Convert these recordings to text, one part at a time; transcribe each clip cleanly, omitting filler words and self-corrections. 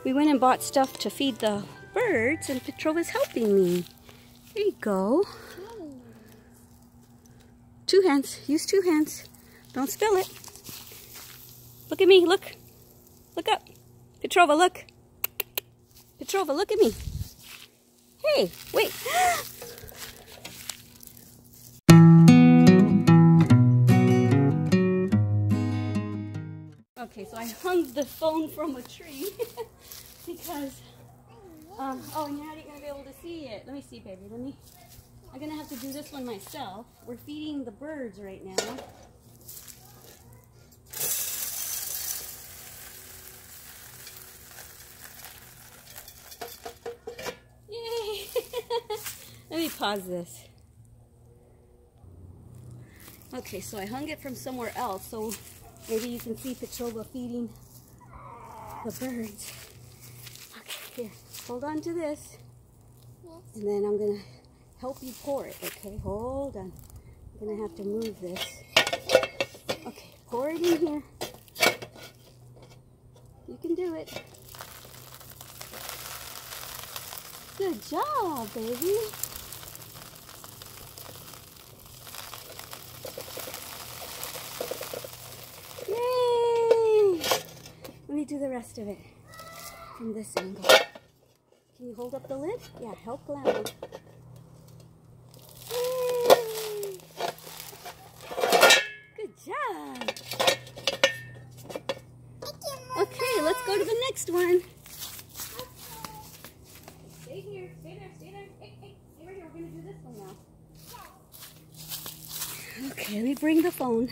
We went and bought stuff to feed the birds, and Petrova's helping me. There you go. 2 hands. Use 2 hands. Don't spill it. Look at me. Look. Look up. Petrova, look. Petrova, look at me. Hey, wait. Okay, so I hung the phone from a tree because, oh, and you're not even going to be able to see it. Let me see, baby. I'm going to have to do this one myself. We're feeding the birds right now. Yay! Let me pause this. Okay, so I hung it from somewhere else, so maybe you can see Petrova feeding the birds. Okay, here, hold on to this. And then I'm going to help you pour it, okay? Hold on. I'm going to have to move this. Okay, pour it in here. You can do it. Good job, baby. Yay! Let me do the rest of it from this angle. Can you hold up the lid? Yeah, help Glama. Yay! Good job. Okay, let's go to the next one. Stay here, stay there, stay there. Hey, hey, stay right here. We're going to do this one now. Okay, let me bring the phone.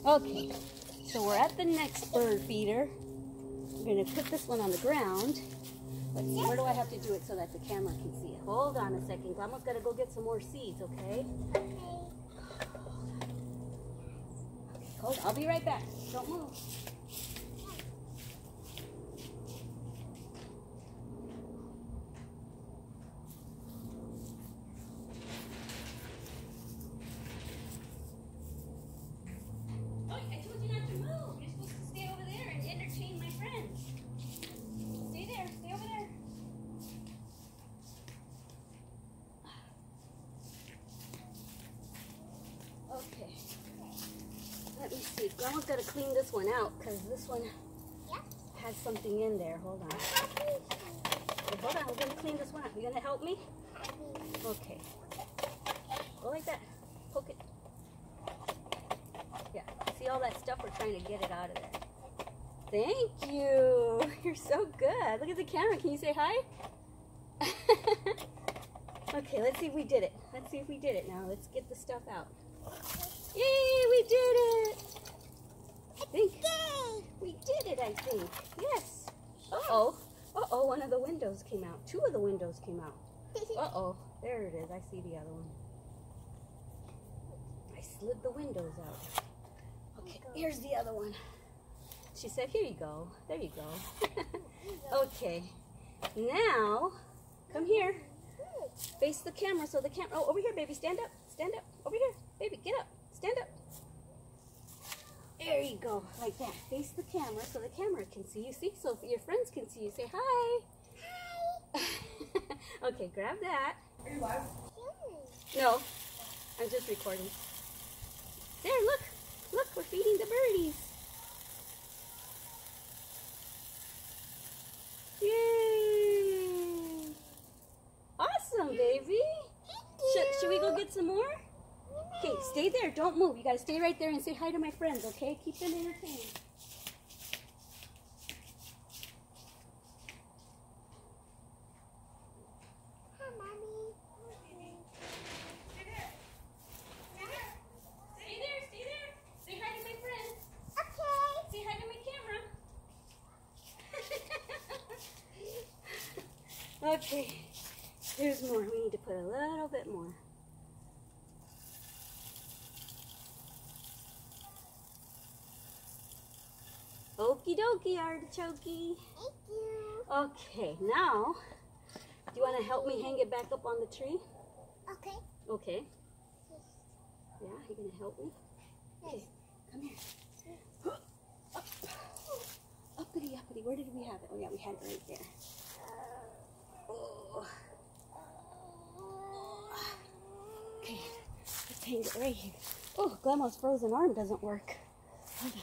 Okay, so we're at the next bird feeder. We're going to put this one on the ground. Let's see, where do I have to do it so that the camera can see it? Hold on a second. Glama's got to go get some more seeds, okay? Okay. Hold on. I'll be right back. Don't move. Okay, let me see. Glama's got to clean this one out because this one has something in there. Hold on. Okay, hold on, we're going to clean this one out. You going to help me? Okay. Go like that. Poke it. Yeah, see all that stuff? We're trying to get it out of there. Thank you. You're so good. Look at the camera. Can you say hi? Okay, let's see if we did it. Let's see if we did it now. Let's get the stuff out. Yay, we did it! I think we did it, I think. Yes. Uh-oh. Uh-oh, one of the windows came out. 2 of the windows came out. Uh-oh. There it is. I see the other one. I slid the windows out. Okay, here's the other one. She said, here you go. There you go. Okay. Now, come here. Face the camera so the camera... Oh, over here, baby. Stand up. Stand up. Over here. Baby, get up. Stand up. There you go. Like that. Face the camera so the camera can see you. See? So your friends can see you. Say hi. Hi. Okay, grab that. Are you live? No. I'm just recording. There, look. Look, we're feeding the birdies. Yay. Awesome, baby. Should we go get some more? Okay, stay there. Don't move. You gotta stay right there and say hi to my friends, okay? Keep them entertained. Hi, Mommy. Stay there. Stay there. Stay there. Stay there. Say hi to my friends. Okay. Say hi to my camera. Okay. There's more. We need to put a little bit more. Okie dokie, artichokey. Thank you. Okay, now, do you want to help me hang it back up on the tree? Okay. Okay. Yeah, you going to help me? Yes. Okay, come here. Up. Uppity, uppity. candy. Where did we have it? Oh yeah, we had it right there. Oh. Okay, let's hang it right here. Oh, Glama's frozen arm doesn't work. Hold on.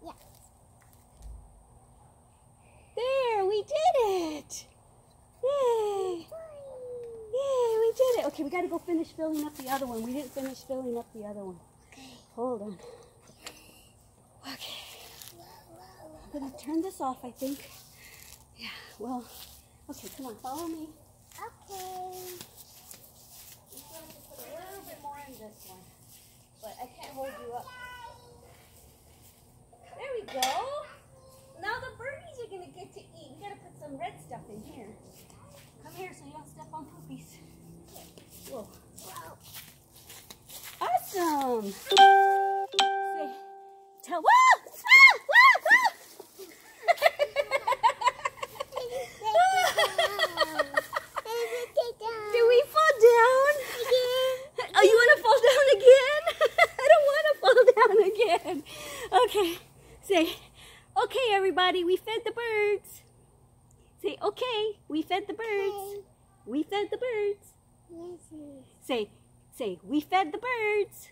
Yeah. There, we did it! Yay! Yay, we did it! Okay, we gotta go finish filling up the other one. We didn't finish filling up the other one. Hold on. Okay. I'm gonna turn this off, I think. Yeah, well, okay, come on, follow me. Okay. I'm going to put a little bit more in this one, but I can't hold you up. There we go. Now the birdies are gonna get to eat. We gotta put some red stuff in here. Come here so you don't step on poopies. Whoa. Awesome. Say, tell. Whoa! Did we fall down? Oh, you want to fall down again? I don't want to fall down again. Okay. Say, okay, everybody, we fed the birds. Say, okay, we fed the birds. We fed the birds. Say, we fed the birds.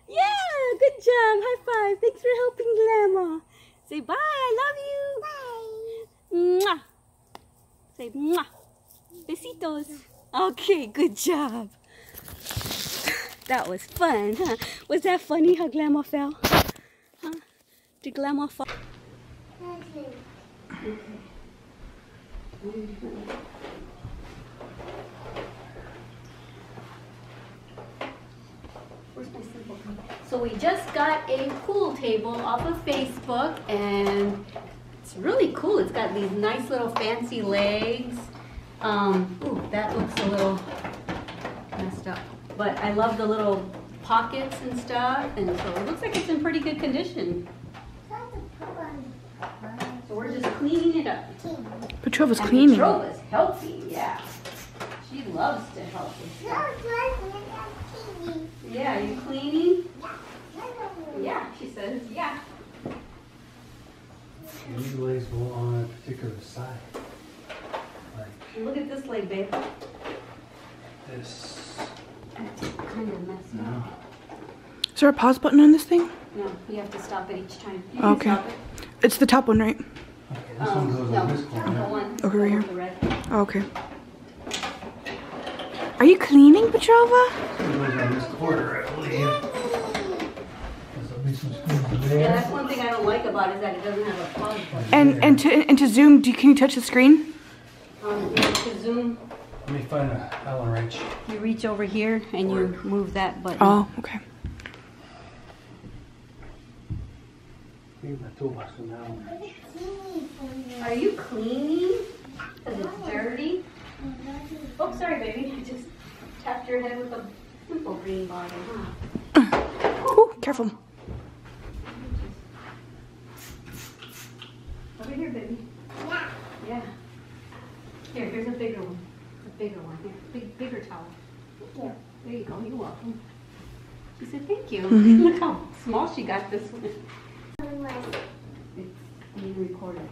Yeah, good job. High five. Thanks for helping Glama. Say bye. I love you. Bye. Mwah. Say mwah. Besitos. Okay, good job. That was fun, huh? Was that funny how Glama fell? Huh? Did Glama fall? Okay. Where's my simple cup? So we just got a pool table off of Facebook, and it's really cool. It's got these nice little fancy legs. Ooh, that looks a little messed up. But I love the little pockets and stuff, and so it looks like it's in pretty good condition. So we're just cleaning it up. Petrova's cleaning. Petrova's helping, yeah. She loves to help with stuff. Yeah, you cleaning? Yeah, she says, yeah. These legs go on a particular side. Like Look at this leg, babe. this. It's kind of messed up. Is there a pause button on this thing? No, you have to stop it each time. You Okay. can stop it. It's the top one, right? Okay, this one goes on this corner. The one Over here. with the red. Oh, okay. Are you cleaning, Petrova? This one goes on this corner, I believe. There's at least some screws there. Yeah, that's one thing I don't like about it, is that it doesn't have a pause button. And to zoom, can you touch the screen? To zoom, Let me find a Allen wrench. you reach over here and you move that button. Oh, okay. Leave my toolbox with an Allen wrench. Are you cleaning? Because it's dirty? Oh, sorry, baby. I just tapped your head with a simple green bottle, huh? Ooh, careful. Over here, baby. Yeah. Here's a bigger one. A bigger one. Here, bigger towel. There you go. You're welcome. She said, thank you. Look how small she got this one. It's being recorded.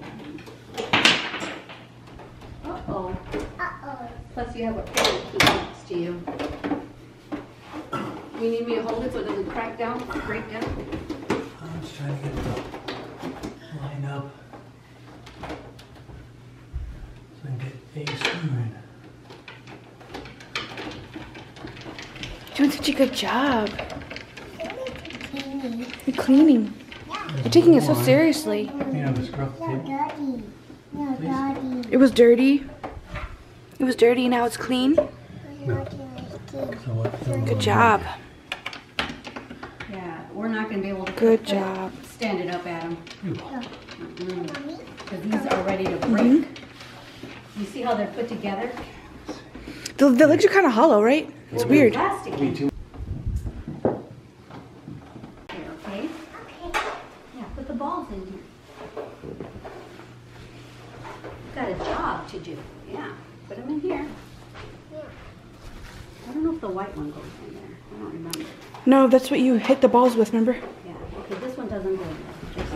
Uh-oh. Plus you have a pillow key next to you. You need me to hold it so it doesn't crack down, break down? I'm just trying to get it lined up so I can get a screw in. Doing such a good job. You're cleaning. You're taking it so seriously. You know, the screw off the table. It was dirty. It was dirty, now it's clean. So what? Good job. Yeah, we're not going to be able to Good job. stand it up, Adam. You. Because these are ready to break. You see how they're put together? The legs are kind of hollow, right? It's weird. Plastic. Me too. Here, okay? Yeah, put the balls in here. Got a job to do. Yeah, put them in here. I don't know if the white one goes in there. I don't remember. No, that's what you hit the balls with, remember? Yeah, okay, this one doesn't go in there.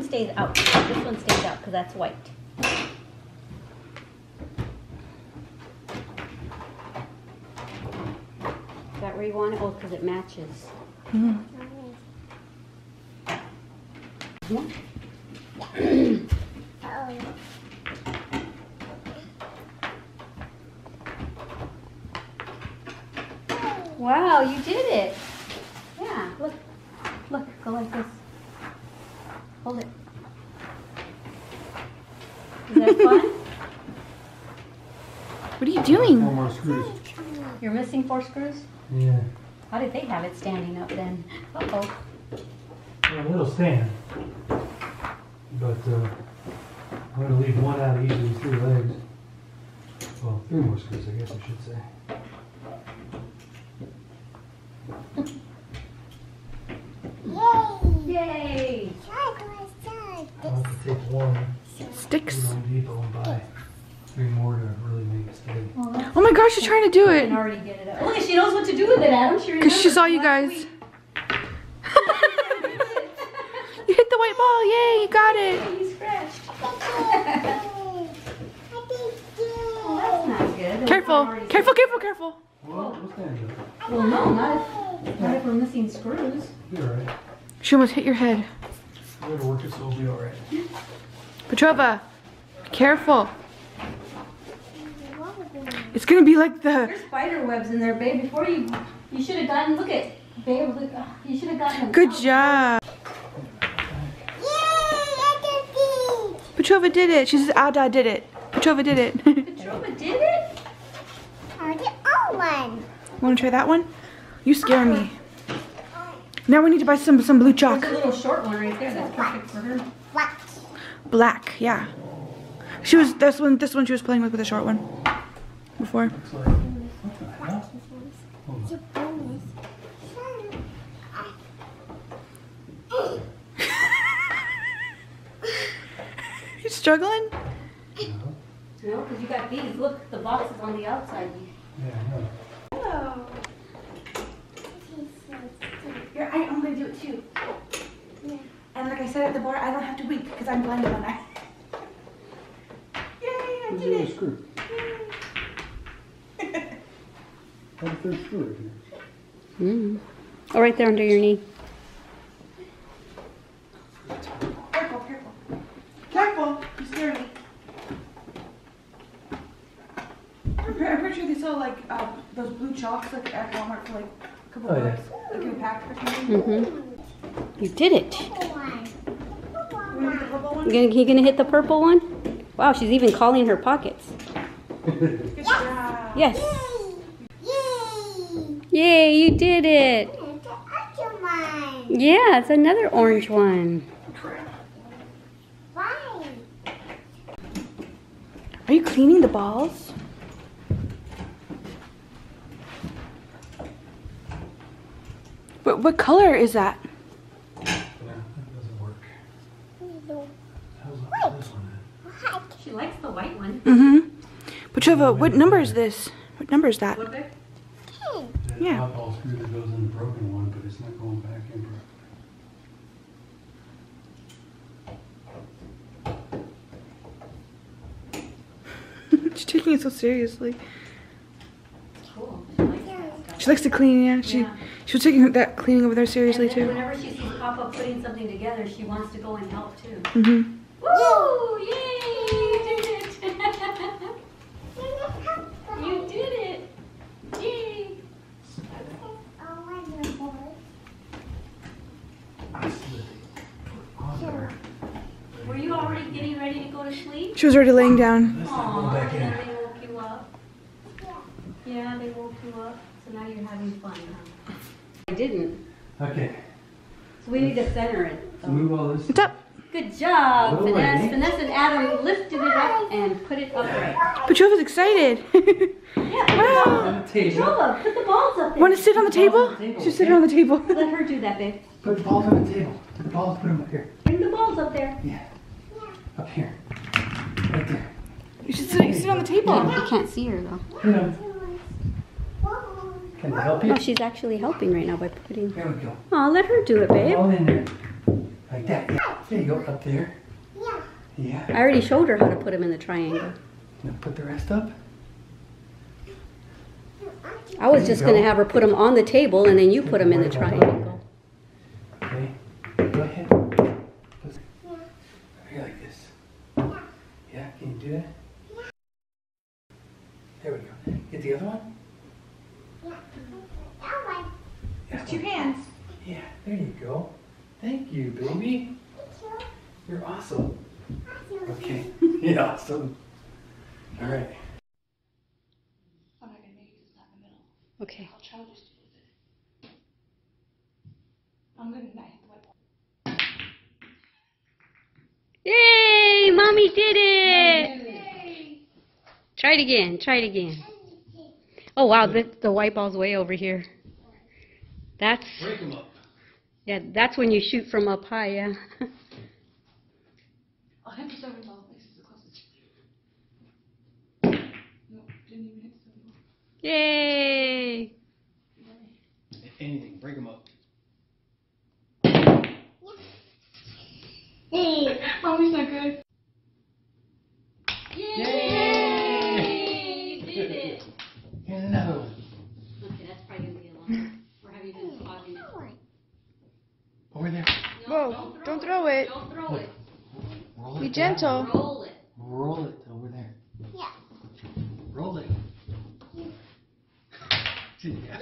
stays out. This one stays out because that's white. Is that where you want it? Oh, because it matches. Mm-hmm. Yeah. Wow, you did it. Yeah, look. Look, go like this. Hold it. Is that fun? What are you doing? 4 more screws. You're missing 4 screws? Yeah. How did they have it standing up then? Uh-oh. Well, it'll stand. But I'm going to leave one out of each of these 3 legs. Well, 3 more screws, I guess I should say. Yay! I'll have to take one Sticks. to Home Depot and buy 3 more to really make it steady. Oh my gosh, she's trying to do I it. can already get it up. Look, she knows what to do with it, Adam. She Because she remembers saw you last guys. week. You hit the white ball. Yay, you got it. You scratched. Oh, that's not good. Careful. Careful, careful, careful. Well, we'll stand up. Well, no, not if we're missing screws. Be alright. She almost hit your head. We're going to work it so we'll be alright. Petrova, be careful. It's going to be like the... There's spider webs in there, babe. Before you should have gotten, look at, babe, look, you should have gotten them. Good job. Petrova did it. She says Ada did it. Petrova did it. Petrova did it? Want to try that one? You scare me. Now we need to buy some blue chalk. There's a little short one right there. That's perfect for her. Black, yeah. This one she was playing with a short one before. Looks like, what the hell? Hold on. You struggling? No, because you got these. Look, the box is on the outside. Yeah, I know. Hello. Here, I'm going to do it too. And like I said at the bar, I don't have to wink because I'm blind on that. Yay, I Where's did the other it. screw? Have the 3rd screw right here. Oh, right there under your knee. Careful, careful. Careful, you scare me. I'm pretty sure they sell like those blue chalks like at Walmart for like a couple Oh, yeah. bucks. Like in a pack or something. You did it. You want the purple one? You gonna hit the purple one? Wow, she's even calling her pockets. Good job. Yes. Yay, you did it. Yeah, it's another orange one. Are you cleaning the balls? What color is that? Yeah, that doesn't work. How's this one at? She likes the white one. Mm-hmm. Petrova, what number is this? What number is that? That Yeah. hot ball screw that goes in the broken one, but it's not going back in properly. She's taking it so seriously. Cool. She likes to clean, yeah. She was taking that cleaning over there seriously And then too. whenever she sees Papa putting something together, she wants to go and help too. Mm-hmm. Woo! Yay! You did it! Yay! I slid it on her. Were you already getting ready to go to sleep? She was already laying down. This not going Aww, back and in. then they woke you up? Yeah, they woke you up. So now you're having fun, huh? I didn't. Okay, So we need to center it. so move all this. What's up? Good job, Little Finesse. lady. Finesse and Adam lifted it up and put it upright. Petrova's excited. Yeah, Wow. On the table. Petrova, put the balls up there. Want to sit on the table? She's sitting on the table. Let her do that, babe. Put the balls on the table. Put the balls, put them up here. Bring the balls up there. Yeah. Up here. Right there. You should sit on the table. You can't see her though. You know. Can I help you? Oh, she's actually helping right now by putting. There we go. Oh, let her do it, babe. All in there. Like that. Yeah. There you go, up there. Yeah. Yeah. I already showed her how to put them in the triangle. Now put the rest up. I was There just you going to go. have her put them on the table and then you put them in the triangle. Okay. Go ahead. Put it here like this. Yeah, can you do that? There we go. Get the other one? Yeah. Two hands. Yeah, there you go. Thank you, baby. You're awesome. Okay. Yeah, awesome. All right. I'm not gonna make it 'cause it's not in the middle. Okay. I'll try just to do it. I'm gonna not hit the white ball. Yay! Mommy did it! Yay! Try it again. Try it again. Oh wow, the white ball's way over here. That's, Break them up. yeah, that's when you shoot from up high, yeah. I'll hit the 7 ball. This is the closest. No, didn't even hit the 7 ball. Yay! If anything, break them up. Oh, mommy's not good. Yay! You did it! Here's another one. Okay, that's probably going to be a long one. We're having to spot it. Over there. Whoa, don't throw it. Don't throw it. Roll it Be down. gentle. Roll it. Roll it over there. Yeah. Roll it. Yeah.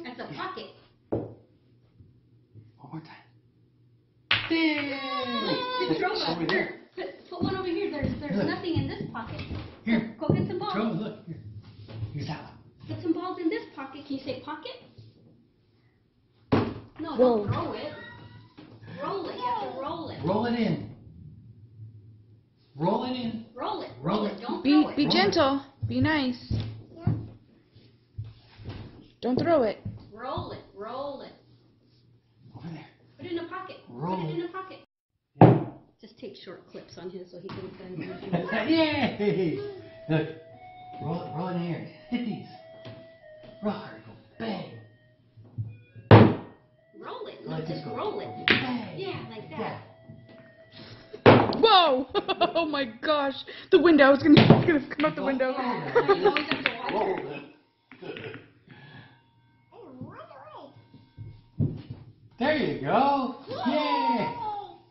That's a pocket. One more time. There. Petrova, Over there. Put one over here. There's Look. nothing in this pocket. Here. Go get some balls. Throw it. Look. Here. Here's that one. Get some balls in this pocket. Can you say pocket? No, Roll. don't throw it. Roll it. You have to roll it. Roll it in. Roll it in. Roll it. Roll Roll it. it. Don't Be throw it. be gentle. Be nice. Don't throw it. Roll it. Roll it. Over there. Put it in a pocket. Roll Put it it. in a pocket. Yeah. Just take short clips on his so he can bend it. Yay! Look. Roll it in here. Hit these. Roll hard. Go bang. Roll it. Like this. Just Go roll it. bang. Yeah, like that. Whoa! Oh my gosh! The window is gonna come out the window. You always have to watch Roll her. it. There you go. Yay!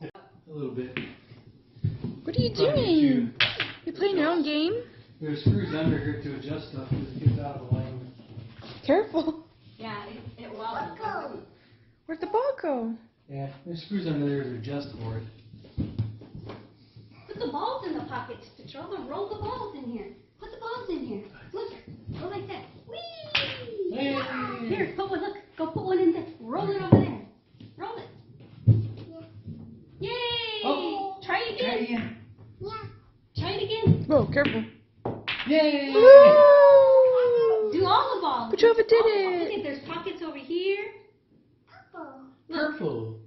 A little bit. What are you doing? You playing your own game? There's screws under here to adjust stuff because it gets out of alignment. Careful. Yeah, it wobbles. Where'd the ball go? Yeah, there's screws under there to adjust for it. Put the balls in the pockets, Petrova. Roll the balls in here. Put the balls in here. Look. Go like that. Whee! Yay! Here, put one. Look. Go put one in there. Roll it over there. Roll it. Yay! Oh. Try it Try again. it again. Try it again. Whoa! Careful. Yay! Woo! Do all the balls. Petrova did All the balls. it. Look at, there's pockets over here. Purple.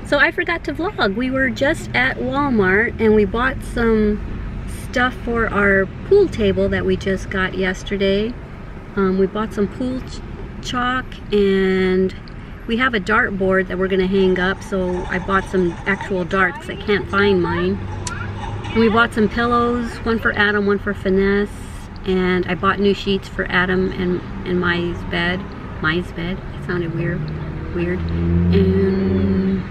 So I forgot to vlog. We were just at Walmart and we bought some stuff for our pool table that we just got yesterday. We bought some pool chalk and we have a dart board that we're going to hang up, so I bought some actual darts. I can't find mine. And we bought some pillows, one for Adam, one for Finesse, and I bought new sheets for Adam and Mai's bed. Mai's bed? It sounded weird. And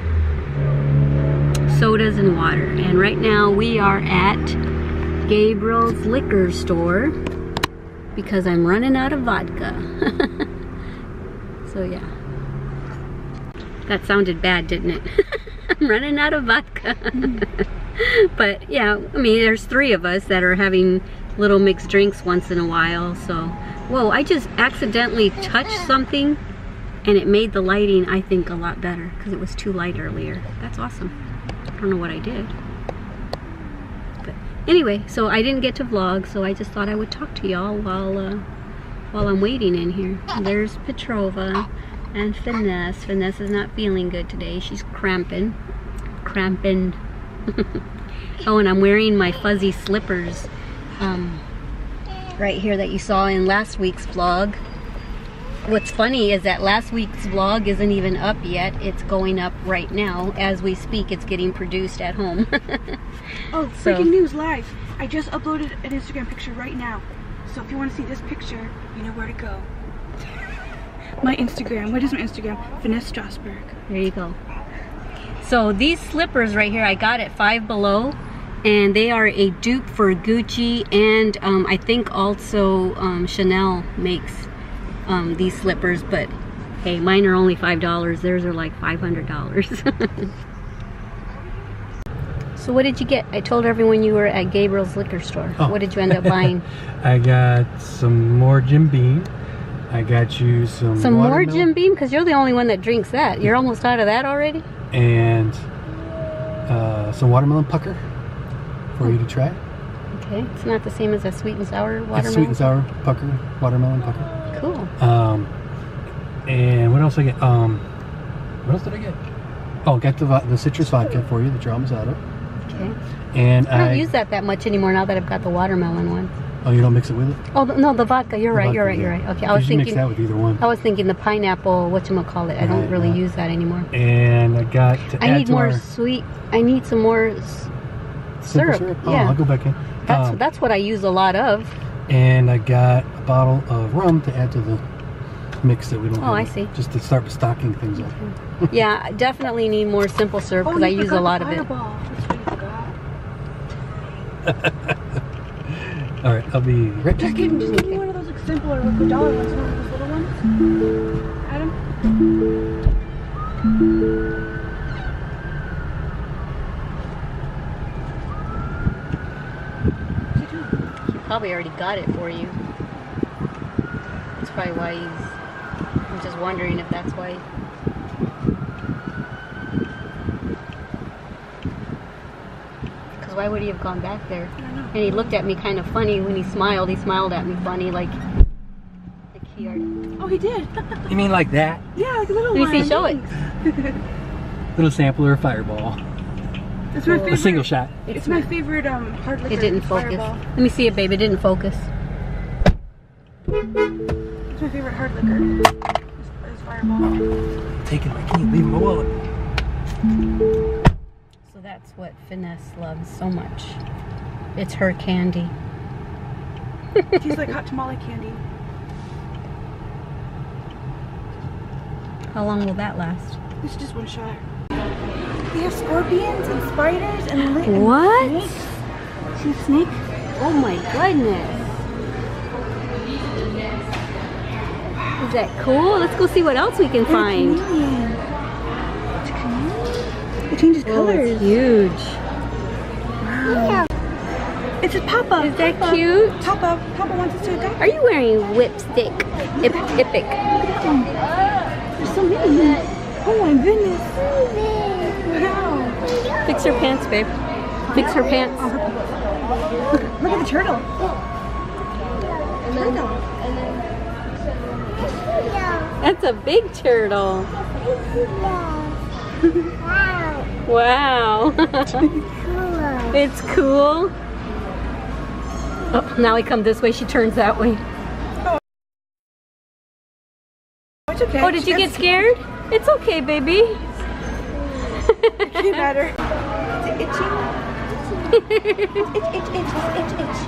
sodas and water. And right now we are at Gabriel's liquor store because I'm running out of vodka. So yeah. That sounded bad, didn't it? I'm running out of vodka. But yeah, I mean, there's 3 of us that are having little mixed drinks once in a while, so. Whoa, I just accidentally touched something and it made the lighting, I think, a lot better because it was too light earlier. That's awesome. I don't know what I did. But anyway, so I didn't get to vlog, so I just thought I would talk to y'all while I'm waiting in here. There's Petrova and Finesse. Finesse is not feeling good today. She's cramping. Oh, and I'm wearing my fuzzy slippers right here that you saw in last week's vlog. what's funny is that last week's vlog isn't even up yet. It's going up right now. As we speak, it's getting produced at home. Oh, breaking news live. I just uploaded an Instagram picture right now. So if you want to see this picture, you know where to go. My Instagram. What is my Instagram? Finesse Strasberg. There you go. So these slippers right here, I got at Five Below. And they are a dupe for Gucci, and I think also Chanel makes these slippers, but hey, mine are only $5. Theirs are like $500. So what did you get? I told everyone you were at Gabriel's liquor store. Oh. What did you end up buying? I got some more Jim Beam. I got you some more Jim Beam, because you're the only one that drinks that. You're almost out of that already? And some watermelon pucker for you to try. Okay, it's not the same as a sweet and sour watermelon. It's sweet and sour pucker, watermelon pucker. Cool. And what else I get? What else did I get? Oh, got the citrus vodka for you that you're almost out of. Okay. And I don't use that much anymore now that I've got the watermelon one. Oh, you don't mix it with it? Oh no, the vodka. You're right. You're right. Okay, I was thinking. Mix that with either one. I was thinking the pineapple. Whatchamacallit. I don't really use that anymore. And I got to I need more sweet. I need some more syrup. Oh, yeah. I'll go back in. That's what I use a lot of. And I got a bottle of rum to add to the mix that we don't. Oh, I see. Just to start stocking things up. Yeah, I definitely need more simple syrup because I use a lot of it. All right, I'll be right back. Just give me one of those like simpler $1 ones, one of those little ones. Adam. He probably already got it for you. That's probably why I'm just wondering if that's why. Because why would he have gone back there? And he looked at me kind of funny when he smiled. He smiled at me funny, like he already... Oh, he did. You mean like that? Yeah, like a little one. one. Let me see, show it. Little sampler of Fireball. It's my favorite. A single shot. It's my favorite hard liquor. It didn't focus. Fireball. Let me see it, babe. It didn't focus. It's my favorite hard liquor. It's Fireball. Take it. I can't leave my wallet. So that's what Finesse loves so much. It's her candy. It tastes like hot tamale candy. How long will that last? This is just one shot. They have scorpions and spiders and what? Snakes. See a snake? Oh my goodness. Is that cool? Let's go see what else we can find. It's a chameleon. It changes colors. It's huge. Wow. It's a Papa. Is that cute? Papa wants us to adopt. Are you wearing whipstick? Epic. Look at that one. There's so many. Oh my goodness. Wow. Fix her pants, babe. Fix her pants. Look at the turtle. That's a big turtle. Wow. It's cool. Oh, now we come this way. She turns that way. It's okay. Oh, did you get scared? It's okay, baby. It doesn't matter. It's itching. Itch.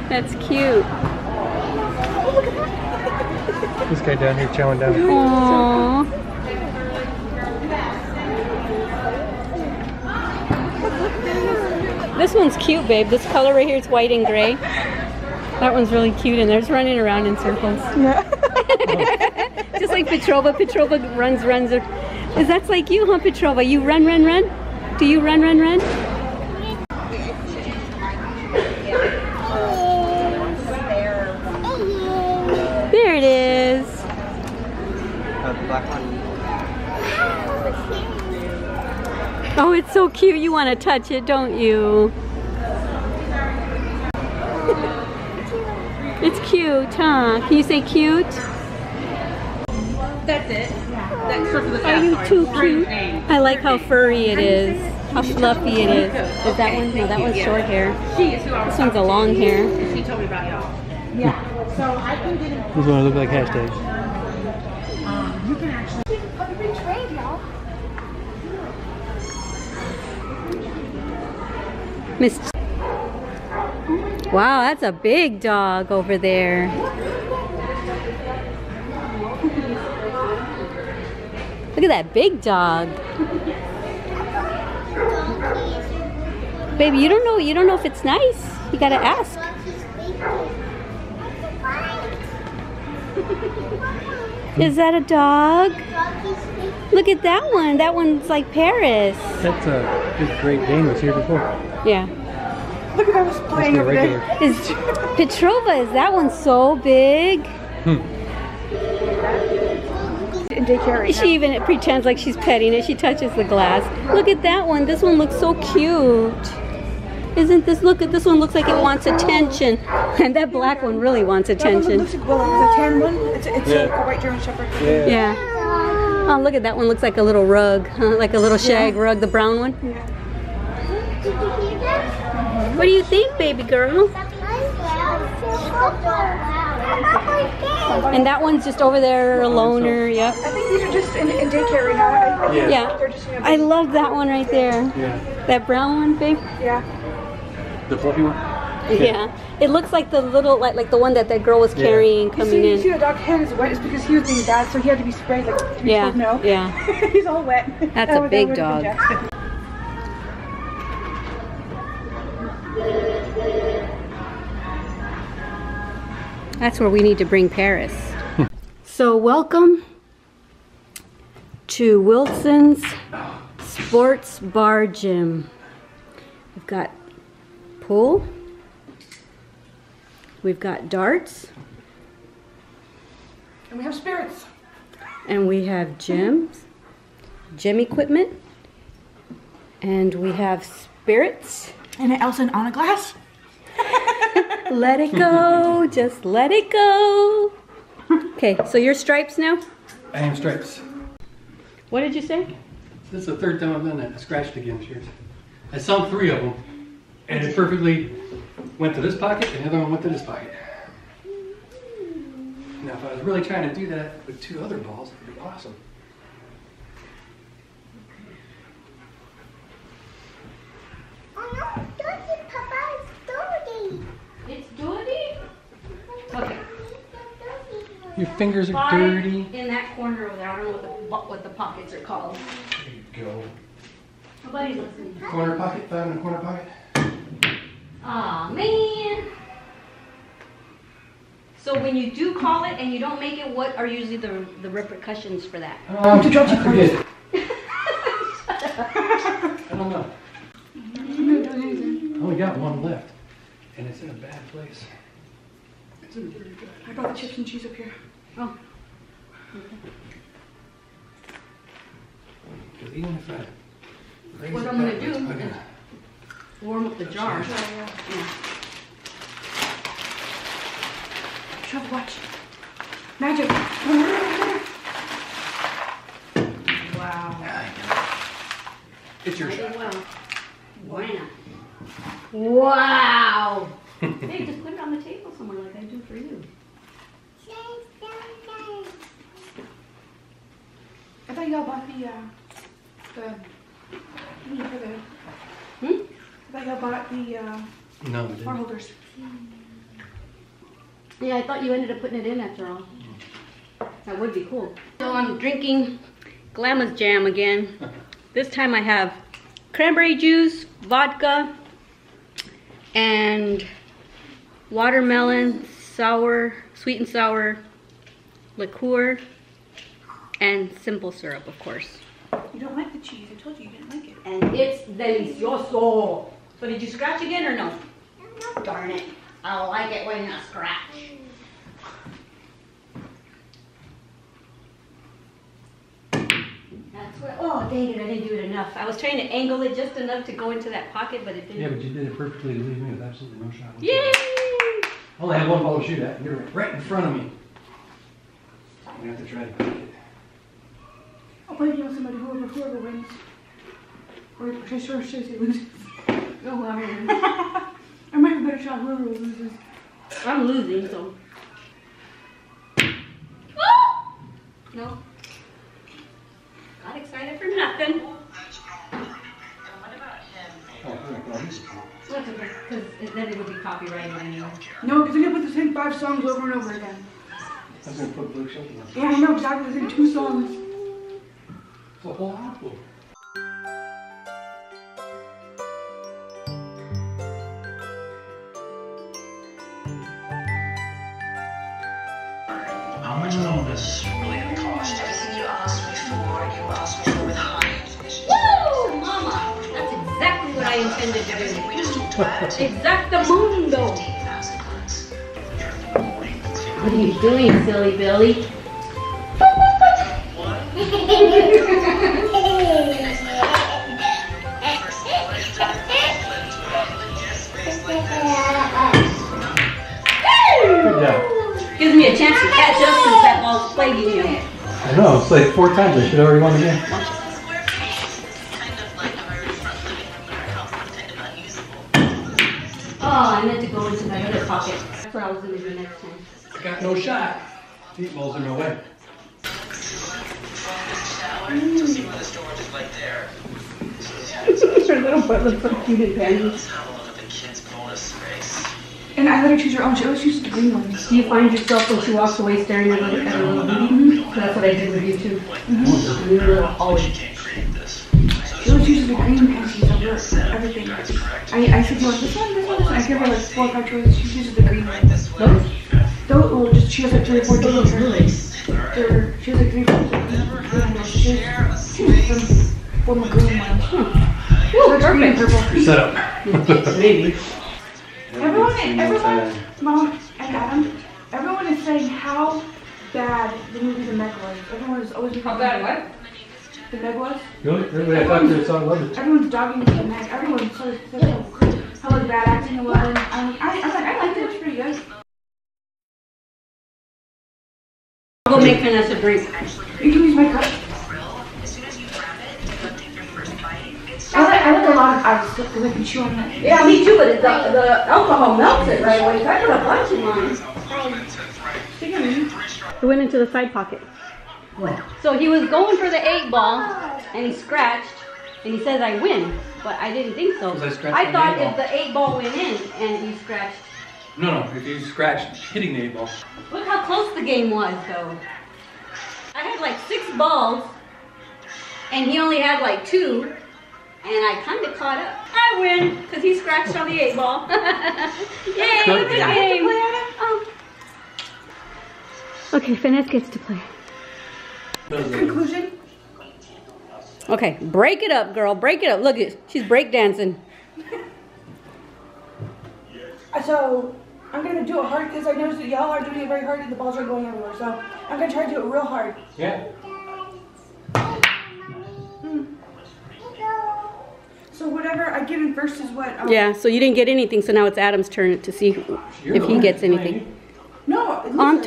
That's cute. Oh, look at that. This guy down here chowing down. Aww. This one's cute, babe. This color right here is white and gray. That one's really cute, and there's running around in circles. Yeah. Just like Petrova. Petrova runs. Is that like you, huh, Petrova? You run? Do you run? There it is. The black one. Oh, it's so cute. You want to touch it, don't you? It's cute, huh? Can you say cute? That's it. That's for the Are you too cute? I like how furry it is. How fluffy it is. Is that one? No, that one's short hair. This one's a long hair. She told me about y'all. Yeah. So I can get it. These one look like hashtags. You can actually puppy trained, y'all. Miss. Wow, that's a big dog over there. Look at that big dog. Baby, you don't know if it's nice. You gotta ask. Is that a dog? Look at that one. That one's like Paris. That's a good Great Dane was here before. Yeah. Look at that was playing over there. Is Petrova, is that one so big? In daycare right She even pretends like she's petting it. She touches the glass. Look at that one. This one looks so cute. Isn't this, look at this one, looks like it wants attention. And that black one really wants attention. Looks like, well, the tan one. It's a white German Shepherd. Yeah. Oh, look at that one. Looks like a little rug, huh? Like a little shag rug, the brown one. Yeah. What do you think, baby girl? And that one's just over there, a loner. Yep. I think these are just in daycare right now. Yeah. They're just, I love that one right there. Yeah. That brown one, babe. Yeah. The fluffy one? Yeah. It looks like the little, like the one that girl was carrying coming You in. see the dog head is wet. It's because he was being bad, so he had to be sprayed. Like to be told no. Yeah. He's all wet. That's a big dog. That's where we need to bring Paris. So welcome to Wilson's Sports Bar Gym. We've got pool. We've got darts. And we have spirits. And we have gym equipment. And we have spirits. And Elsa on a glass. Let it go, just let it go. Okay, so your stripes now? I am stripes. What did you say? This is the third time I've done that. I scratched again, cheers. I sunk 3 of them, and it perfectly went to this pocket, and the other one went to this pocket. Now, if I was really trying to do that with 2 other balls, it would be awesome. It's dirty. Okay. Your fingers are dirty. In that corner over there. I don't know what the pockets are called. There you go. Nobody's listening. Corner pocket, 5 in the corner pocket. Aw, man. So when you do call it and you don't make it, what are usually the repercussions for that? I forget it. I don't know. I only got 1 left, and it's in a bad place. It's in a very bad. I brought the chips and cheese up here. Oh. Because even if I raise What it I'm gonna backwards, do I'm gonna- is warm up the jar. Yeah. Shove, watch. Magic. Wow. It's your I shot. did well. Buena. Wow. Hey, just put it on the table somewhere like I do for you. I thought y'all bought the I thought y'all bought the No, it bar didn't. holders. Yeah, I thought you ended up putting it in after all. That would be cool. So I'm drinking Glama's jam again. This time I have cranberry juice, vodka, and watermelon, sweet and sour liqueur, and simple syrup, of course. You don't like the cheese. I told you you didn't like it. And it's delicioso. So did you scratch again or no? Darn it. I like it when you scratch. That's what, oh dang it, I didn't do it enough. I was trying to angle it just enough to go into that pocket, but it didn't. Yeah, but you did it perfectly to leave me with absolutely no shot. Yay! I only have 1 ball to shoot at, and you're right in front of me. I'm gonna have to try to pick it. I'll play you with somebody whoever wins. Or should I say loses? Oh, well, I might have a better shot whoever loses. I'm losing, so. No? then it would be copyrighted anyway. No, because they're gonna put the same 5 songs over and over again. I was gonna put Blue Shelter on. Yeah, I know exactly the same 2 songs. It's a whole album. How much is all this really gonna cost? Everything you asked me for with high inflation. Woo! Mama! That's exactly what I intended to do. We just talked about Exactamundo! $15,000. What are you doing, silly Billy? Good job. Gives me a chance to catch up since that ball's plaguing you. I know, it's like 4 times. I should have already won the game. Oh, I meant to go into my other pocket. That's what I was going to do next time. I got no shot. Deep balls in my way. So see where the storage is right there. Her little butt looks so cute in panties. Let's have a look at the kids' bonus space. And I let her choose her own. She always chooses the green one. Do you find yourself when she walks away staring at her little booty? That's what I did with you too. You little always. You can't create this. She always chooses the green panties over everything. I said, you want this one, this one, this one. I give her like 4 or 5 choices. She chooses the green one. Those? Those, well, just she has like 3 or 4 choices. She has like 3 or 4 choices. She chooses from the green one. Ooh, perfect. You're set up. Maybe. Everyone, Mom and Adam, everyone is saying how bad the movie The Meg was. Everyone is always How bad what? The Meg was. Really? Everybody I talked to saw loved it. Everyone's dogging The Meg. Everyone says how like bad acting it was. I'm like, I liked it. It was pretty good. I'll go make Vanessa a drink. You can use my cup. I like a lot of ice because I can chew on it. Yeah, me too, but the alcohol melts it right away. So I put a bunch in mine. It went into the side pocket. So he was going for the 8 ball, and he scratched, and he says I win, but I didn't think so. I thought if the 8 ball went in and he scratched. No, if you scratched hitting the 8 ball. Look how close the game was, though. I had like 6 balls, and he only had like 2, and I kind of caught up. I win, because he scratched on the 8 ball. Yay, good game. Okay, Finesse gets to play. Conclusion? Okay, break it up, girl. Break it up. Look, she's break dancing. So, I'm going to do it hard because I noticed that y'all are doing it very hard and the balls are going everywhere. So, I'm going to try to do it real hard. Yeah. So, whatever I get in first is what... Yeah, so you didn't get anything, so now it's Adam's turn to see if he gets anything. No, On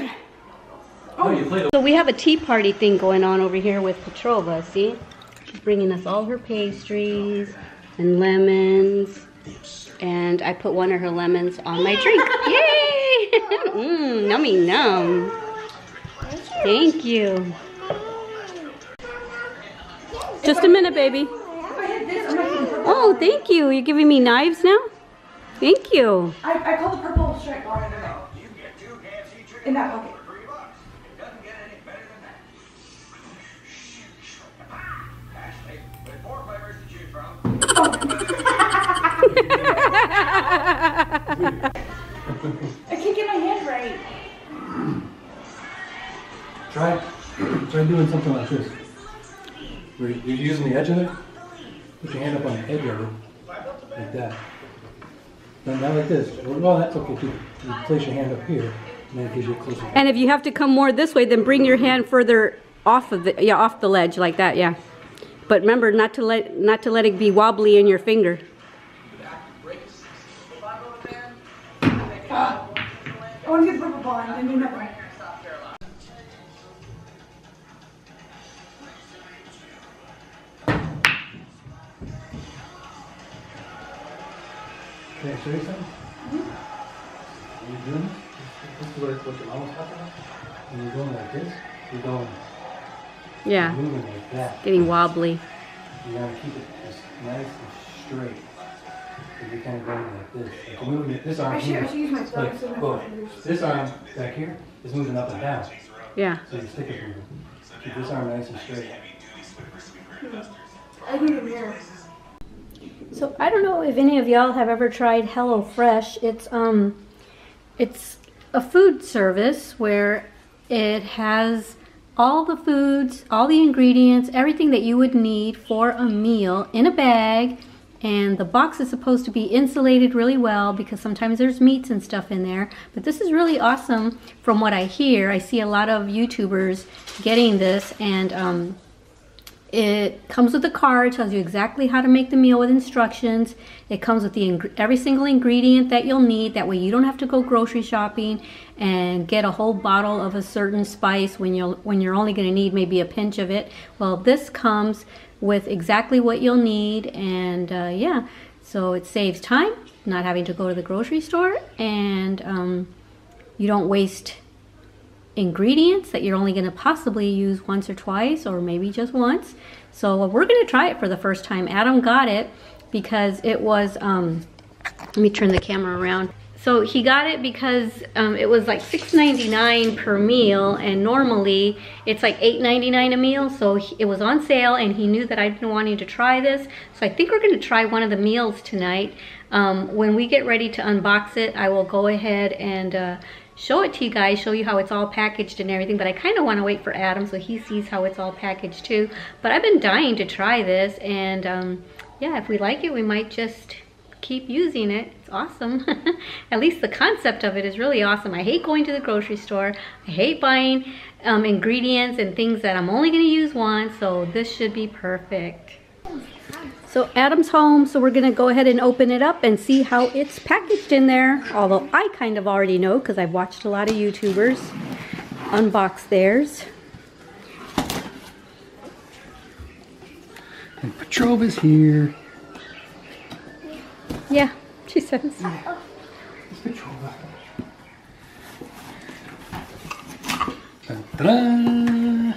Oh, you played. So we have a tea party thing going on over here with Petrova, see? She's bringing us all her pastries and lemons. And I put one of her lemons on my drink. Yay! Nummy num. Thank you. Just a minute, baby. Oh, thank you. You're giving me knives now? Thank you. I call the purple stripe bar in that pocket. I can't get my hand right. Try doing something like this. Where you're using the edge of it. Put your hand up on the edge of it, like that. Not like this. Well, that's okay too. You place your hand up here, and then it gives you a closer. And if you have to come more this way, then bring your hand further off of the off the ledge like that, yeah. But remember not to let it be wobbly in your finger. I want to get the purple ball and do nothing. Can I show you something? Are you doing this? This is what your mom was talking about? When you're going like this, you're going moving like that. Getting wobbly. You gotta keep it just nice and straight. You kind of go like this. Like you're moving this arm. I should use my thumb instead of my well, fingers. this arm back here is moving up and down. Yeah. So your stick is moving. Keep this arm nice and straight. I need a mirror. So I don't know if any of y'all have ever tried HelloFresh. It's a food service where it has all the foods, all the ingredients, everything that you would need for a meal in a bag. And the box is supposed to be insulated really well because sometimes there's meats and stuff in there. But this is really awesome from what I hear. I see a lot of YouTubers getting this, and it comes with a card, tells you exactly how to make the meal with instructions. It comes with every single ingredient that you'll need. That way you don't have to go grocery shopping and get a whole bottle of a certain spice when you're only going to need maybe a pinch of it. Well, this comes with exactly what you'll need, and yeah, so it saves time not having to go to the grocery store, and you don't waste ingredients that you're only going to possibly use once or twice, or maybe just once. So we're going to try it for the first time. Adam got it because it was let me turn the camera around. So he got it because it was like $6.99 per meal, and normally it's like $8.99 a meal. So it was on sale, and he knew that I'd been wanting to try this. So I think we're going to try one of the meals tonight. When we get ready to unbox it, I will go ahead and show it to you guys, show you how it's all packaged and everything. But I kind of want to wait for Adam so he sees how it's all packaged too. But I've been dying to try this, and yeah, if we like it, we might just keep using it. It's awesome. At least the concept of it is really awesome. I hate going to the grocery store. I hate buying ingredients and things that I'm only going to use once, so this should be perfect. So Adam's home, so we're going to go ahead and open it up and see how it's packaged in there. Although I kind of already know because I've watched a lot of YouTubers unbox theirs. And Petrova's here. Yeah, she says. It's Petrova. Ta-da!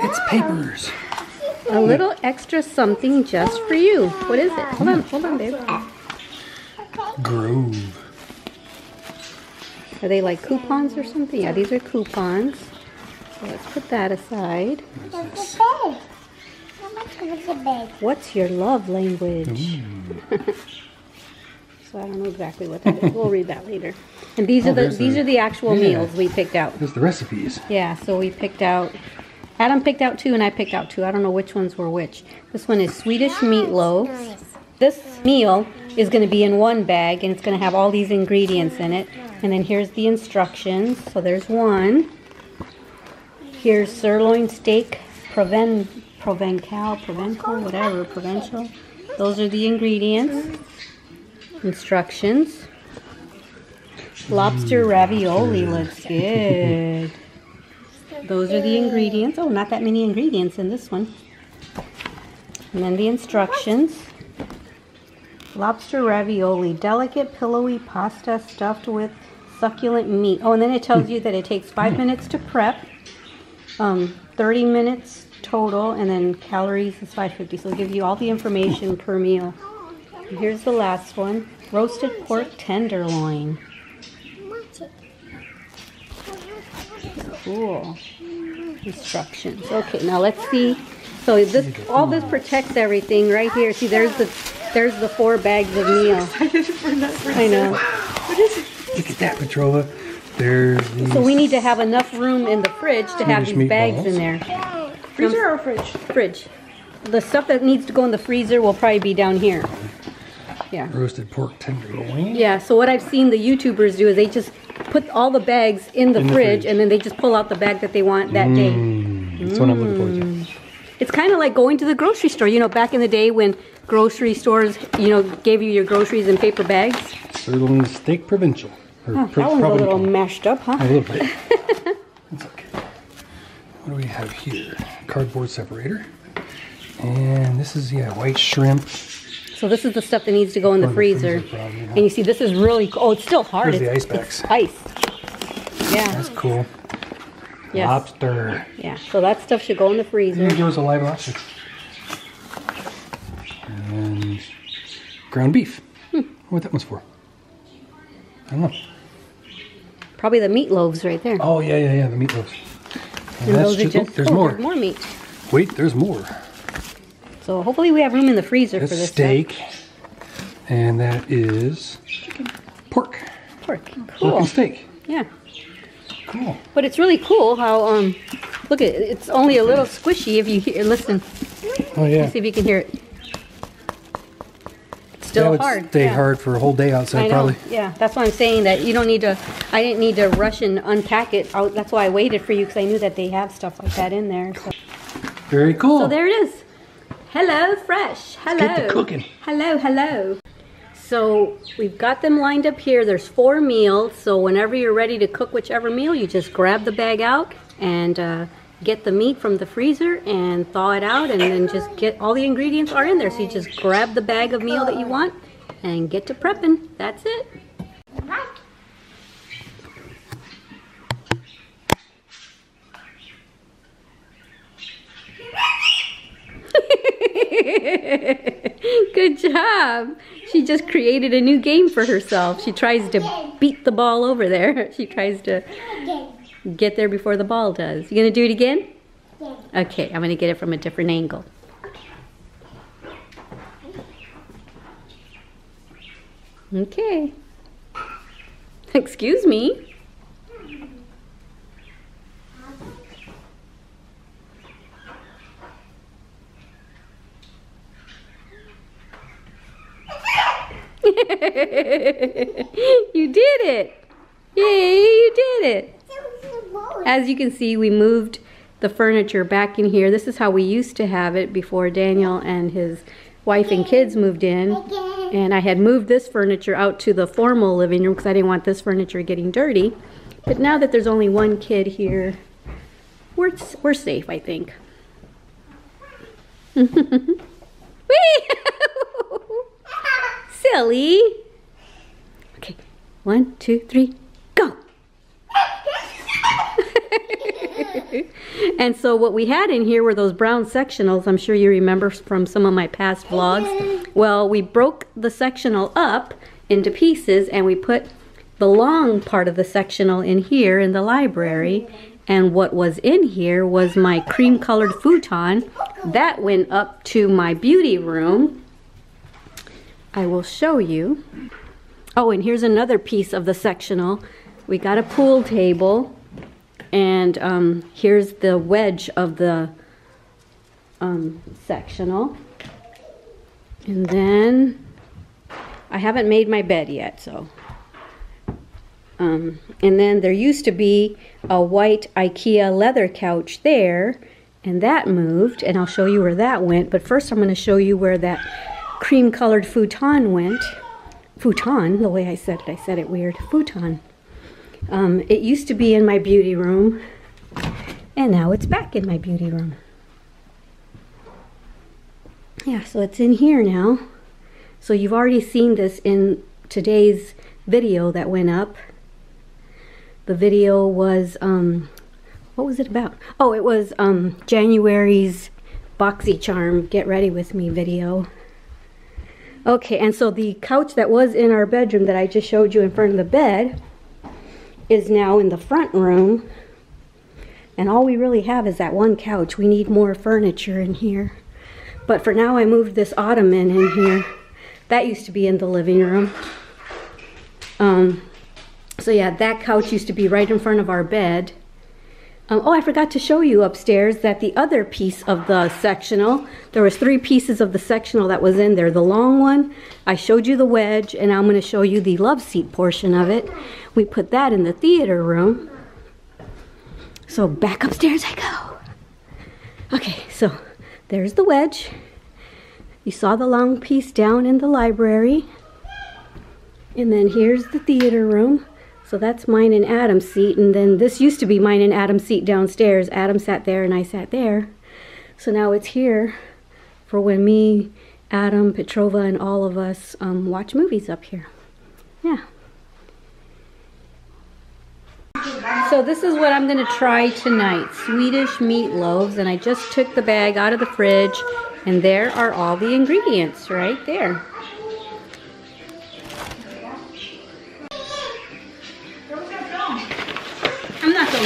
It's papers. A little extra something just for you. What is it? Hold on, babe. Grove. Are they like coupons or something? Yeah, these are coupons. So let's put that aside. What's the bed? How much was the bed? What's your love language? So I don't know exactly what that is. We'll read that later. And these are the actual meals we picked out. There's the recipes. Yeah, so we picked out. Adam picked out 2 and I picked out 2. I don't know which ones were which. This one is Swedish meatloaf. This meal is going to be in one bag, and it's going to have all these ingredients in it. And then here's the instructions. So there's one. Here's sirloin steak, provencal, whatever, provincial. Those are the ingredients. Instructions. Lobster ravioli looks good. Those are the ingredients. Oh, not that many ingredients in this one. And then the instructions. Lobster ravioli, delicate pillowy pasta stuffed with succulent meat. Oh, and then it tells you that it takes 5 minutes to prep, 30 minutes total, and then calories is 550. So it'll give you all the information per meal. And here's the last one. Roasted pork tenderloin. Cool. Instructions. Okay, now let's see. So this, all this protects everything right here. See, there's the 4 bags of meal. I know. What is it? Look at that, Petrova. There's these. So we need to have enough room in the fridge to have these bags in there. Freezer or fridge? Fridge. The stuff that needs to go in the freezer will probably be down here. Yeah. Roasted pork tenderloin. Yeah, so what I've seen the YouTubers do is they just put all the bags in the fridge, and then they just pull out the bag that they want that day. That's what I'm looking forward to. It's kind of like going to the grocery store. You know, back in the day when grocery stores, you know, gave you your groceries in paper bags. Sirloin steak provincial. Or Oh, that one's a little mashed up, huh? A little bit. That's okay. What do we have here? Cardboard separator. And this is, yeah, white shrimp. So this is the stuff that needs to go in the freezer. Probably, yeah. And you see, this is really cool. Oh, it's still hard. There's the ice packs. It's ice. Yeah. That's cool. Yes. Lobster. Yeah, so that stuff should go in the freezer. Here goes a live lobster. And ground beef. I wonder what that one's for. I don't know. Probably the meatloaves right there. Oh, yeah, the meatloaves. And those are just, there's more. There's more meat. Wait, there's more. So hopefully we have room in the freezer That's for this steak. stuff. And that is pork. Pork. Pork Cool. and steak. Yeah. Cool. But it's really cool how, look at it, it's only a little squishy if you listen. Oh, yeah. Let's see if you can hear it. It's still That hard. would stay hard for a whole day outside, I know. probably. Yeah, that's why I'm saying that you don't need to, I didn't need to rush and unpack it. That's why I waited for you, because I knew that they have stuff like that in there. So. Very cool. So there it is. Hello, fresh. Hello. Get the cooking. Hello, hello. So we've got them lined up here. There's 4 meals. So whenever you're ready to cook whichever meal, you just grab the bag out and get the meat from the freezer and thaw it out, and then just get all the ingredients are in there. So you just grab the bag of meal that you want and get to prepping. That's it. Good job. She just created a new game for herself. She tries to beat the ball over there. She tries to get there before the ball does. You gonna do it again? Okay, I'm gonna get it from a different angle. Okay. Excuse me. You did it! Yay, you did it! As you can see, we moved the furniture back in here. This is how we used to have it before Daniel and his wife and kids moved in. And I had moved this furniture out to the formal living room because I didn't want this furniture getting dirty. But now that there's only one kid here, we're safe, I think. Silly. Okay, 1, 2, 3, go. And so what we had in here were those brown sectionals. I'm sure you remember from some of my past vlogs. Well, we broke the sectional up into pieces and we put the long part of the sectional in here in the library. And what was in here was my cream colored futon. That went up to my beauty room. I will show you. Oh, and here's another piece of the sectional. We got a pool table, and here's the wedge of the sectional. And then I haven't made my bed yet, so. And then there used to be a white IKEA leather couch there, and that moved, and I'll show you where that went. But first I'm going to show you where that cream colored futon went. Futon, the way I said it weird. Futon. It used to be in my beauty room, and now it's back in my beauty room. Yeah, so it's in here now. So you've already seen this in today's video that went up. The video was, what was it about? Oh, it was January's BOXYCHARM Get Ready With Me video. Okay, and so the couch that was in our bedroom that I just showed you in front of the bed is now in the front room. And all we really have is that one couch. We need more furniture in here. But for now, I moved this ottoman in here. That used to be in the living room. So yeah, that couch used to be right in front of our bed. Oh, I forgot to show you upstairs that the other piece of the sectional, there was 3 pieces of the sectional that was in there. The long one, I showed you the wedge, and I'm going to show you the love seat portion of it. We put that in the theater room. So back upstairs I go. Okay, so there's the wedge. You saw the long piece down in the library. And then here's the theater room. So that's mine and Adam's seat, and then this used to be mine and Adam's seat downstairs. Adam sat there and I sat there. So now it's here for when me, Adam, Petrova, and all of us watch movies up here. Yeah. So this is what I'm going to try tonight. Swedish meatloaves, and I just took the bag out of the fridge, and there are all the ingredients right there.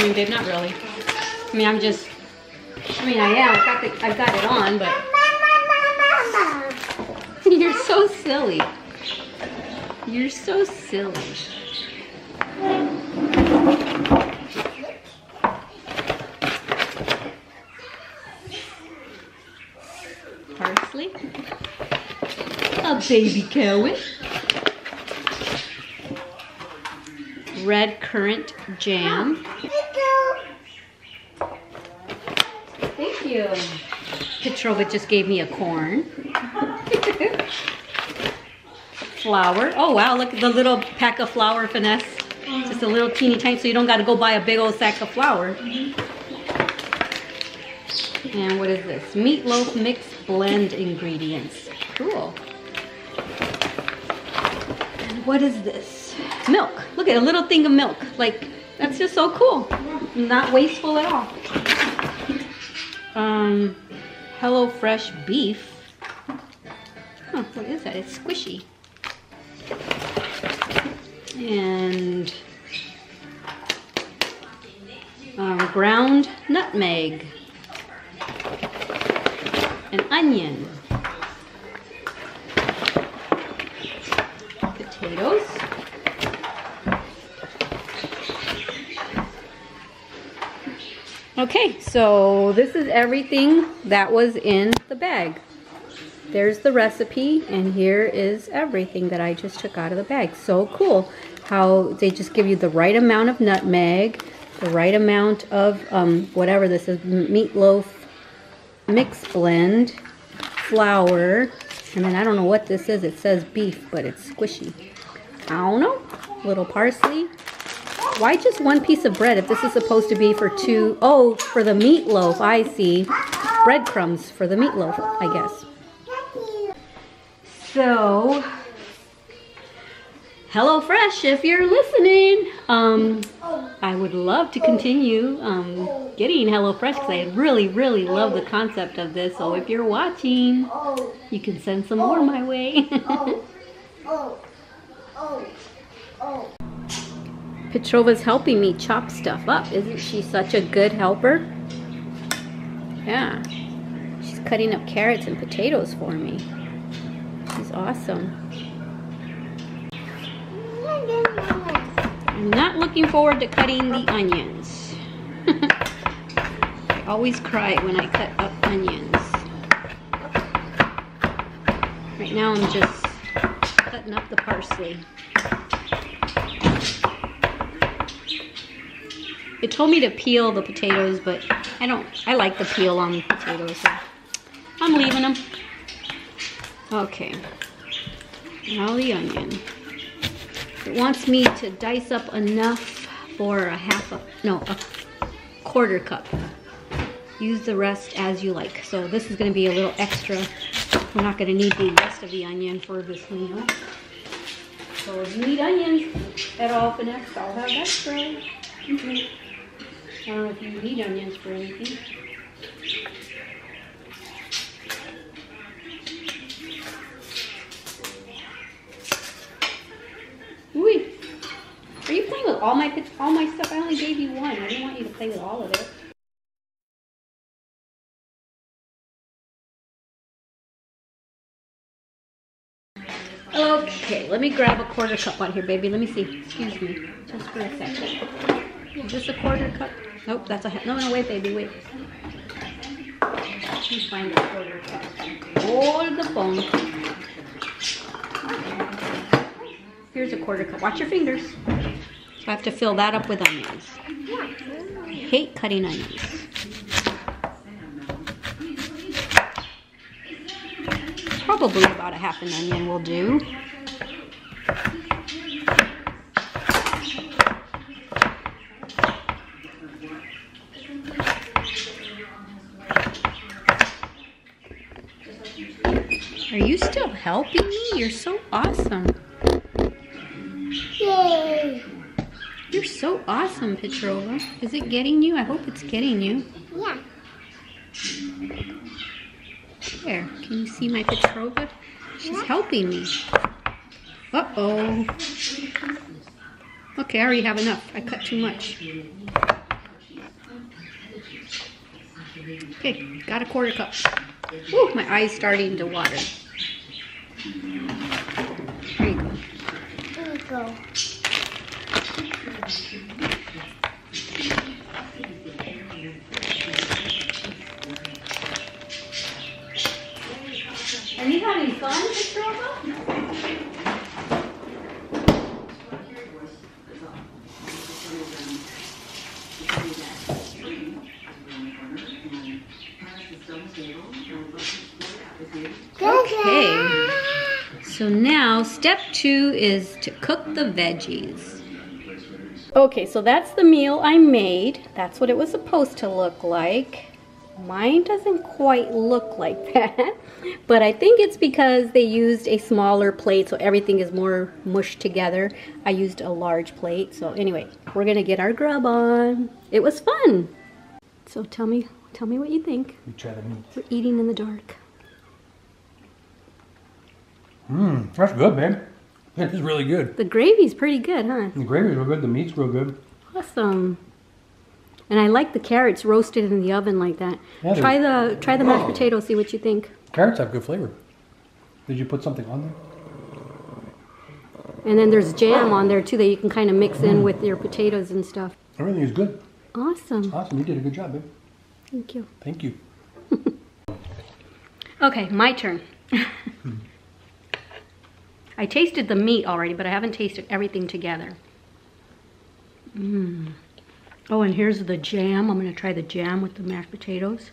mean, babe, not really. I mean, I am. I've got it on, but you're so silly. You're so silly. Parsley. A baby carrot. Red currant jam. Thank you. Petrova just gave me a corn. Flour. Oh wow, look at the little pack of flour, Finesse. Just a little teeny tiny, so you don't got to go buy a big old sack of flour. And what is this? Meatloaf mix blend ingredients. Cool. And what is this? Milk. Look at a little thing of milk. Like, that's just so cool. Not wasteful at all. Hello Fresh beef. Huh, what is that? It's squishy. And ground nutmeg. An onion. Potatoes. Okay, so this is everything that was in the bag. There's the recipe, and here is everything that I just took out of the bag. So cool how they just give you the right amount of nutmeg, the right amount of whatever this is, meatloaf mix blend, flour, and then I don't know what this is. It says beef, but it's squishy. I don't know. Little parsley. Why just one piece of bread if this is supposed to be for two? Oh, for the meatloaf, I see. Breadcrumbs for the meatloaf, I guess. So, HelloFresh, if you're listening, I would love to continue getting HelloFresh because I really, really love the concept of this. So if you're watching, you can send some more my way. Petrova's helping me chop stuff up. Isn't she such a good helper? Yeah. She's cutting up carrots and potatoes for me. She's awesome. I'm not looking forward to cutting the onions. I always cry when I cut up onions. Right now I'm just cutting up the parsley. It told me to peel the potatoes, but I like the peel on the potatoes, so I'm leaving them. Okay, now the onion. It wants me to dice up enough for a quarter cup. Use the rest as you like. So this is going to be a little extra. We're not going to need the rest of the onion for this meal. So if you need onions at all, Finesse, I'll have extra. I don't know if you need onions for anything. Ooh, are you playing with all my stuff? I only gave you one. I didn't want you to play with all of it. Okay, let me grab a quarter cup out here, baby. Let me see. Excuse me, just for a second. Is this a quarter cup? Nope, that's a half. No, wait, baby, wait. Let me find a quarter cup. Hold the phone. Here's a quarter cup. Watch your fingers. So I have to fill that up with onions. I hate cutting onions. Probably about a half an onion will do. Are you still helping me? You're so awesome. Yay! You're so awesome, Petrova. Is it getting you? I hope it's getting you. Yeah. There, can you see my Petrova? She's helping me. Uh-oh. Okay, I already have enough. I cut too much. Okay, got a 1/4 cup. Ooh, my eye's starting to water. There you go. There you go. Are you having fun, Petrova? Okay, so now step 2 is to cook the veggies. Okay, so that's the meal I made. That's what it was supposed to look like. Mine doesn't quite look like that, but I think it's because they used a smaller plate, so everything is more mushed together. I used a large plate, so anyway, we're gonna get our grub on. It was fun. So tell me what you think. We try the meat. We're eating in the dark. That's good, babe. That is really good. The gravy's pretty good, huh? The gravy's real good. The meat's real good. Awesome. And I like the carrots roasted in the oven like that. Yeah, try the mashed potatoes, see what you think. Carrots have good flavor. Did you put something on there? And then there's jam on there too that you can kind of mix in with your potatoes and stuff. Everything is good. Awesome. Awesome. You did a good job, babe. Thank you. Thank you. Okay, my turn. I tasted the meat already, but I haven't tasted everything together. Oh, and here's the jam. I'm going to try the jam with the mashed potatoes.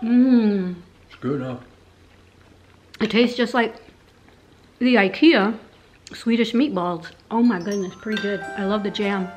It's good, huh? It tastes just like the IKEA Swedish meatballs. Oh my goodness, pretty good. I love the jam.